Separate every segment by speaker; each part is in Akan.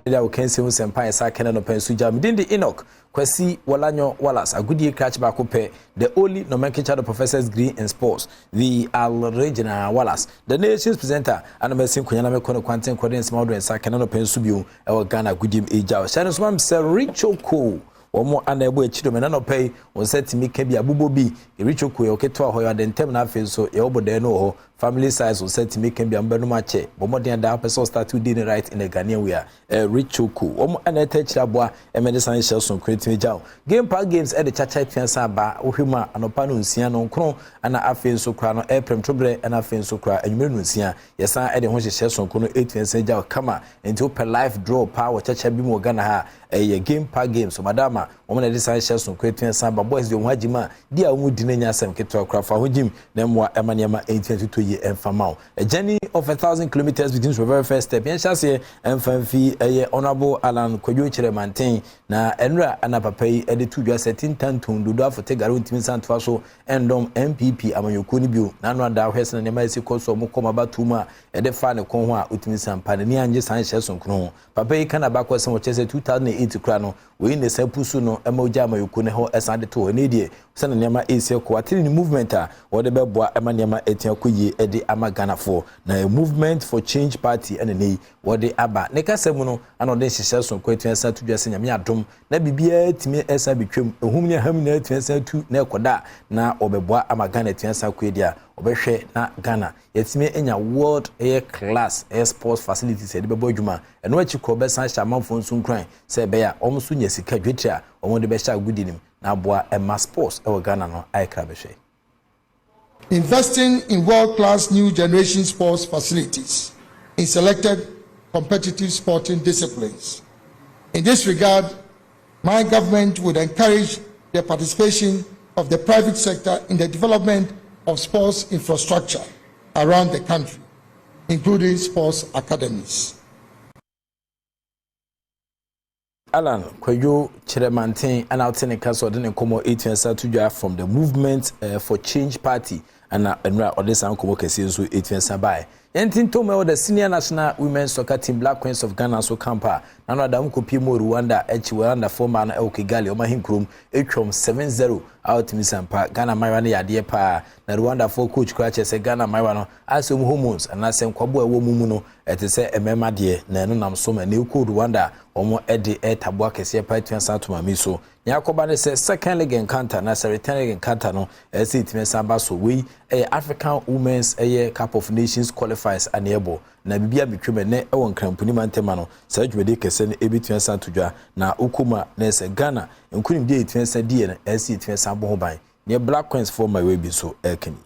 Speaker 1: There we can see un sempa esa kena no pen suja midin the Enoch Kwesi Walanyo Wallace a good year catch back up the only nomenclature of professors degree in sports the Al Regina Wallace the nation's presenter and Messin Kunyana Kono Quantum Cordens Modern and Sakana no pen subu our Ghana good year age Shannon Swam Sir Richo Ko Omo anebo chidome na no pay on set me can be abubo bi Richo Ko oketo ho ya den tem na afi so ye obo de no ho family size on set me can be ambenu mache bomodin da person start to do right in the Ghanaian we are Richo Ko omo anete chiraboa emedicine shelson creating jaw game park games at the chacha fiansa ba ohwema anopa no nsia no nkro ana afi so kra no prem trobre ana afi so kra enwere no nsia yesa e de ho shelson ko no 8 fiansa jaw kama into per life draw power chacha bi mo Ghana ha game park games so madama omo na design shelson creating samba boys de ho agima dia omo di nanya asem keto kra fa ho jim na mo emaniama 822 ye enfamao a journey of 1,000 kilometers begins with the very first step yen chase enfamfi honorable Alan Kwadwo Chiremanten na enra anapapai e de tudwa setting tantun dodo afote guarantee santo so endom MPP amanyoku ni bio na no ada hwese na nema esi koso mo koma batuma e de fa ne kon ho a otimi sampa ne anje san hye sonkono papai kana ba kwese mo chese 2008 kra no we ne sapusu no emoja amanyoku ne ho esande to ne die se na nema esi ko atiri ni movement a wo de beboa ema nema etia koyi e de ama Ghana for na a movement for change party and nei wo de aba ne kasem no ana de hye sonko etia sa tudwa se nyame adom na bibia timi esa betwem ehum ne ham na etia sa tu na ekoda na obeboa ama Ghana etia sa koedia obehwe na Ghana yetimi enya world air class air sports facilities e de bebo adwuma eno achi ko be san shamanfo nso nkran se be ya omso nya sika dwetria omo de be sha gudinim na aboa ema sports e wo Ghana no aikra behwe.
Speaker 2: Investing in world-class new generation sports facilities in selected competitive sporting disciplines. In this regard, my government would encourage the participation of the private sector in the development of sports infrastructure around the country, including sports academies.
Speaker 1: Alan Kwadwo Chiremanten and Altene Council didn't come 8 from the Movement for Change Party and enra odesa nkomo kese so 8 by yentin to me the senior national women's soccer team Black Queens of Ghana so campa na no adam kopi mo Rwanda Rwanda former na Kigali o mahinkrum etwom 7-0 out misampa Ghana Maiwa na yade pa na Rwanda for coach Krache se Ghana Maiwa no asem hormones and asem kwabo ewo mumu no etese emema de na eno nam so ma ne ko Rwanda omo ede etabo kese pa 20 to mami so yakoba ne se second leg encounter na se return leg encounter no ese itime samba so we African Women's Cup of Nations qualifiers enable na bibia betweme ne ewon krampuni mantema no sa dwede kese ne ebitua santudwa na ukuma na se Ghana nkunim de etua sa die na ese etua sambo ho ban ne Black Queens for my way bi so ekani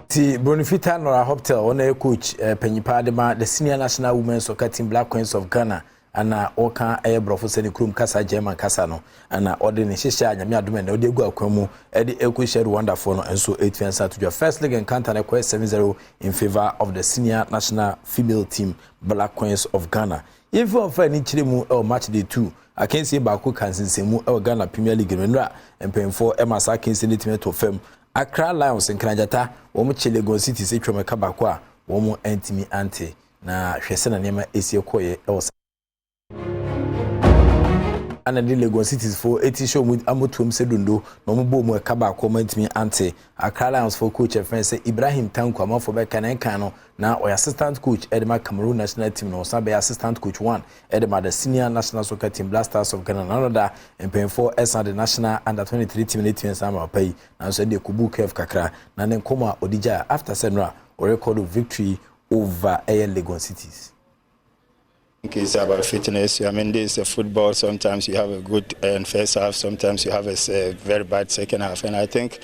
Speaker 1: ti Bonifita Nora Hotel on coach Penyipa Adema the senior national women's soccer team Black Queens of Ghana ana oka brofo seni krum kasa German kasa no ana ode ne hyehyɛ anyame adom na ode gu akwamu ede ekohye Rwanda for no enso 8 to your first league encounter na 7-0 in favor of the senior national female team Black Queens of Ghana. If you find ni chiremu match day 2 akensi baako kansensemu Ghana Premier League menra empemfo emasa akensi ni team to fam Accra Lions nkrajata wo mo Lagos City se twemeka baako a wo mo antimi ante na hwese na nema esie koye ana de Lagos Cities for 80 show with amotum sedundo no mo mu ekaba comment me ante Accra Lions for coach friend say Ibrahim Tanko amafo be kan no na oy assistant coach Edema Cameroon national team no sabe assistant coach 1 Edema the senior national soccer team Blasters of Ghana another and for SA the national under 23 team ne team sama pay na so de kubu kef kakra na ne nkoma odija after senra or record of victory over Lagos Cities.
Speaker 3: It's about fitness. I mean, this is football. Sometimes you have a good first half, sometimes you have a very bad second half. And I think,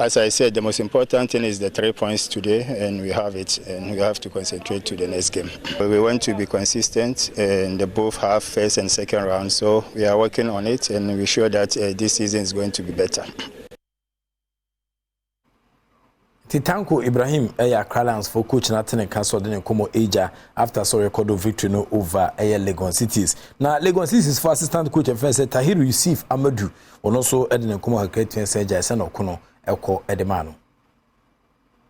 Speaker 3: as I said, the most important thing is the 3 points today, and we have it, and we have to concentrate to the next game. We want to be consistent in the both half, first and second round. So we are working on it, and we're sure that this season is going to be better.
Speaker 1: Titanko Ibrahim Accra Lions for coach Nathan Council den komo Asia after so record of victory no over Lagos Cities. Now Lagos Cities for assistant coach and friend Tahiru Yusuf Amadou on also Eden komo Hakret say Jason Okono Eko Edemano.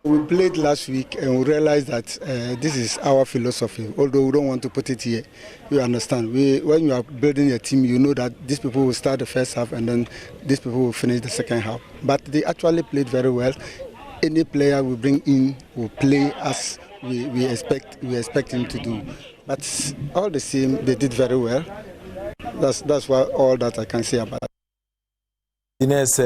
Speaker 4: We played last week and we realized that this is our philosophy. Although we don't want to put it here, you understand. When you are building a team, you know that these people will start the first half and then these people will finish the second half. But they actually played very well. Any player we bring in will play as we expect him to do. But all the same, they did very well. That's all that I can say about it.
Speaker 1: Ines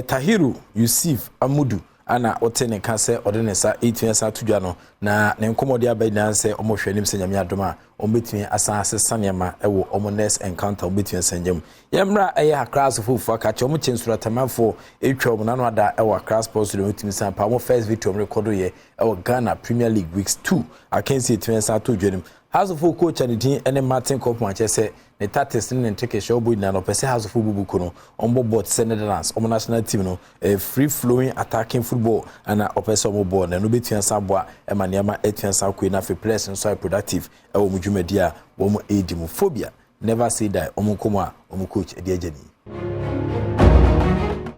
Speaker 1: Tahiru Yusuf Amudu ana otene kase odenesa 8 years atudwa no na ne nkomode abanya se omohwenim se nyame adoma ombetumi asase sanema ewo omones encounter ombetumi sanyem yemra eye class fufu akache omchensura tamafo etwa omnano ada ewo class post de otimi san pa mo first victory record ye ewo Ghana Premier League weeks 2 akensi 8 years atudwanim House of coach and the and Martin Kopmanche say the tactics and take a show boy na no pese House of Bubu no on board Netherlands on national team no a free flowing attacking football and a opesa mo ball na no between Sabwa e maniama etian sa kwena for players and so productive e wo mudwumadia wo mo edimophobia never say die omo komo a omo coach e de agani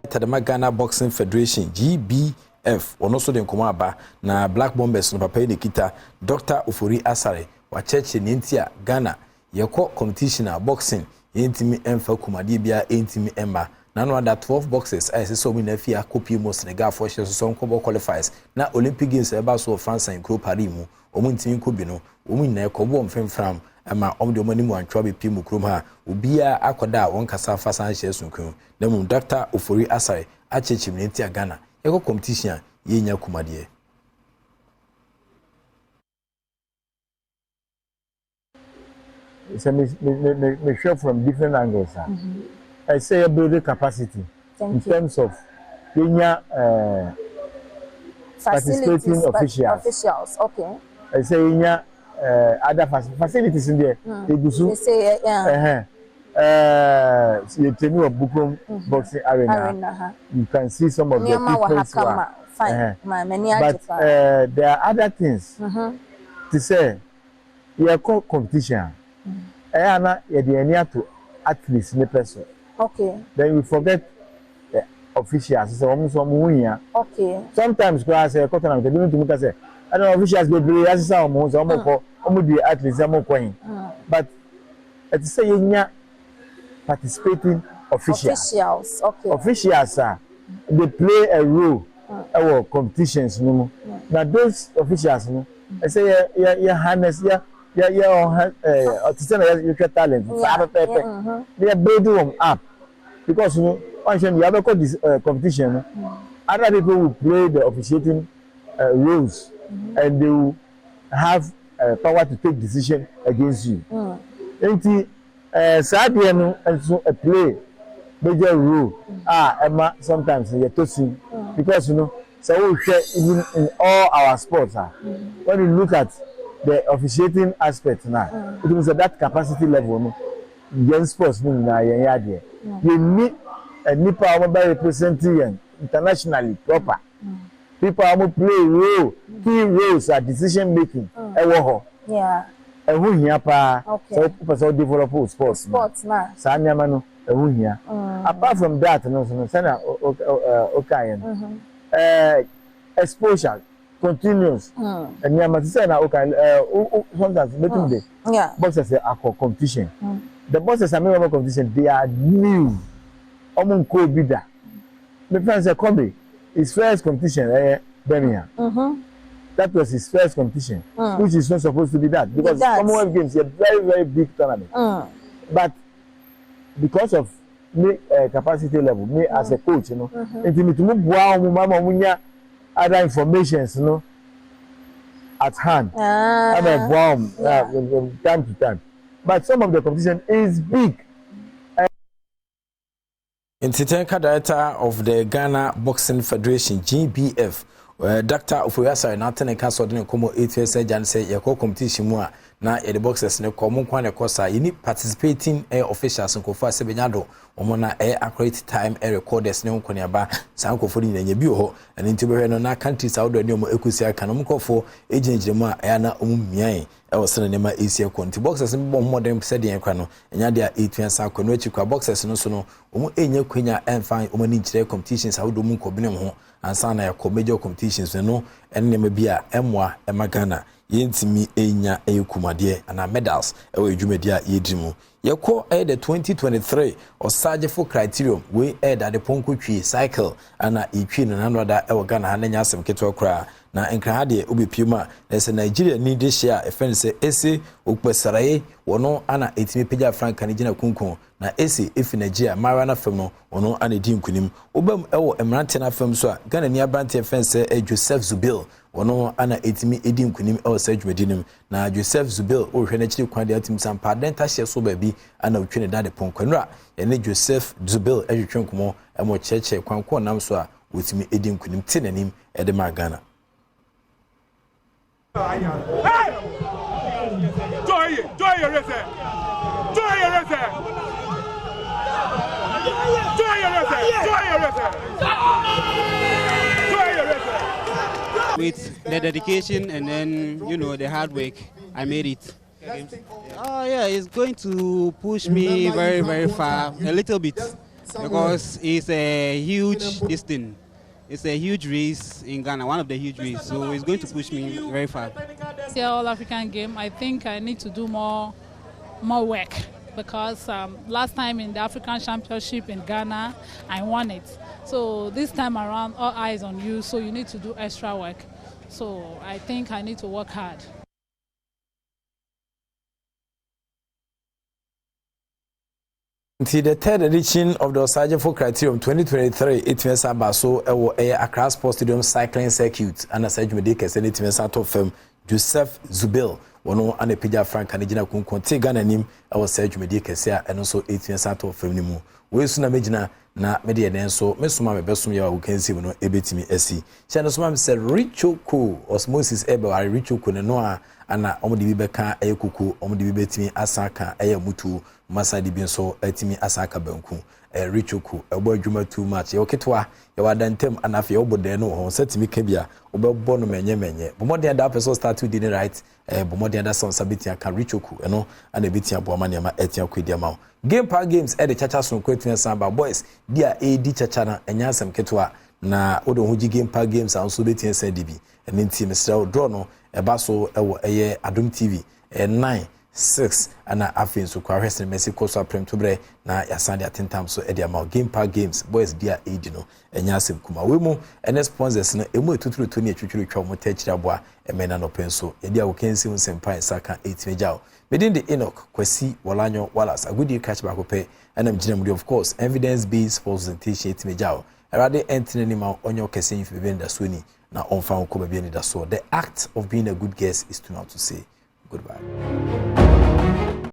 Speaker 1: Tadama Ghana Boxing Federation GBF ono so de nkomo aba na Black Bombers no papa kita Dr. Ofori Asare wa church nintia Ghana yeko competition boxing yentimi emfa kumade bia yentimi emba na no ada 12 boxes I say so we na fia copy mo Senegal for sure so nko qualifies na Olympic Games eba so France and Group Paris mu omu ntimi ko bi no omu na ekobo mfemfram ama omde omani mu antwa be pi mu krom ha obia akoda won kasa fasan hye sunkun na mu Dr. Ofori Asare a church nintia Ghana yeko competition yenya kumade
Speaker 5: So me show from different angles. I say build the capacity in terms of participating officials.
Speaker 6: Okay.
Speaker 5: I say other facilities in there. They
Speaker 6: say
Speaker 5: you tell me Badwam boxing arena. You can see some of the people. But there are other things to say. You call competition. Ayana yediania to athletes ne person.
Speaker 6: Okay.
Speaker 5: Then we forget the officials. So
Speaker 6: okay.
Speaker 5: Sometimes class cotton they don't to say I don't know officials be play as some the athletes but it say nya participating officials.
Speaker 6: Okay.
Speaker 5: Officials they play a role our competitions no. Now those officials no I say yeah harness you get talent. They are building them up because you know, once you have a this competition, other people will play the officiating roles and they will have power to take decision against you. Sabiano also play major role. Emma sometimes you tossing because you know, so we share even in all our sports. When you look at the officiating aspect now, it means that capacity level, young sports, you need a NIPA by representing internationally proper. People who play key roles at decision making.
Speaker 6: Yeah.
Speaker 5: And who here,
Speaker 6: so
Speaker 5: people develop sports.
Speaker 6: Sports now.
Speaker 5: Sanyamano, who here. Apart from that, exposure. Continuous. And you must say now, okay, sometimes boxers say competition. The boxers are member competition, they are new. Among co-bidder. The friends say Kobe, his first competition, Birmingham. That was his first competition, which is not supposed to be that because Commonwealth Games is a very, very big tournament. But because of me capacity level, me as a coach, you know, other informations, you know, at hand. I'm a bomb from time to time. But some of the competition is big.
Speaker 1: Intitenka director of the Ghana Boxing Federation GBF, Dr. Ofori Asare na tene ka so de komo 8 years jan say yeko competition mu a na the boxers ne ko mo kwan ne kosa yini participating officials nkofo asebenyado omo na accurate time recorders ne nkoni aba sankofo ni nya bi ho ene ntibehwe no na countries awdo ne omo ekusi aka no mkofo ejinjiremu a na omo mian sene nema esia konti boxers mbɔ modern said yen kwa no enya dia 8 years akɔ no akyi kwa boxers no so no omo enya kwenya emfa omo ni nkyerɛ competitions awdo mu nkɔbinem ho ansa na yakɔ major competitions no enne ma bia emwa emagana yentimi enya ekumade ana medals ewe dwumadi a yedimu yekɔ the 2023 osagefo criterium we that the ponko twi cycle ana etwi no nanoda ewe Ghana hananya asem keto kra na nkra de obepiuma na se Nigeria ni de share efen se ese okpesaraye wono ana etimi peja franka ne gina kunkun na ese efi Nigeria mara na fam no wono ana di nkunim obam ewo emrante na fam so a Ghana ni abante efen se Joseph Zubil wono ana etimi edi nkunim ewo se dwumadinim na Joseph Zubil o hwe na chiri kwan de atim sampa denta hye so ba bi ana otwene dade ponkonra ene Joseph Zubil ehwetwe nkomo emo cheche kwan ko nam so a otimi edi nkunim tenanim ede ma Ghana.
Speaker 7: Hey!
Speaker 8: With the dedication and then, you know, the hard work, I made it. Oh yeah, it's going to push me very, very far, a little bit, because it's a huge distance. It's a huge race in Ghana, one of the huge races, so it's going to push me very far.
Speaker 9: The All-African game, I think I need to do more work, because last time in the African Championship in Ghana, I won it. So this time around, all eyes on you, so you need to do extra work. So I think I need to work hard.
Speaker 1: The third edition of the Osagefo Criterium 2023 it means abaso ewo Accra Sports Stadium cycling circuit and a Sajumedi kese it means ato fam Joseph Zubil wono ana pija Frank anegina kunkonte Ghana nim ewo Sajumedi kese a eno so it means ato fam ni mu we su na megina na me de den so mesoma me besum ya wo kansi no ebetimi asi sha no soma me se Richoko osmosis ebe wa Richoko ne no a ana omudi bi beka ayekuku omudi bi betimi asaka mutu masadi bi so atimi asaka banku Richoko ebo adwuma too much ye oketwa ye wadantem anafe ye obode no ho satimi ka bia obebo no menye bomode da person start with the right bomode da son sabiti aka Richoko eno ana beti aboama ne ma etia kwedi ama game park games the chacha so kwetun samba boys dia edi chacha na enya asem ketwa na odo hoji game park games anso beti ensa dibi eni team stra draw no eba so ewo eye Adom TV 9-6 ana afin so kwa hwese Messi koso aprem tobre na yasande atentam so edi ama game park games boys dia edi no enya asem kuma we mu ene sponsors no emu etuturu to ni etwetwuru twa mo tachira boa emena no penso edi awo kensi unsempa saka 8 mejao within the Enoch Kwesi Walanyo Wallace a good catch back up and I'm generally of course evidence based presentation it mejao erade entine ni ma onyo kese nfi be nda soni na onfa ko ba bi ni da so the act of being a good guest is to not to say goodbye.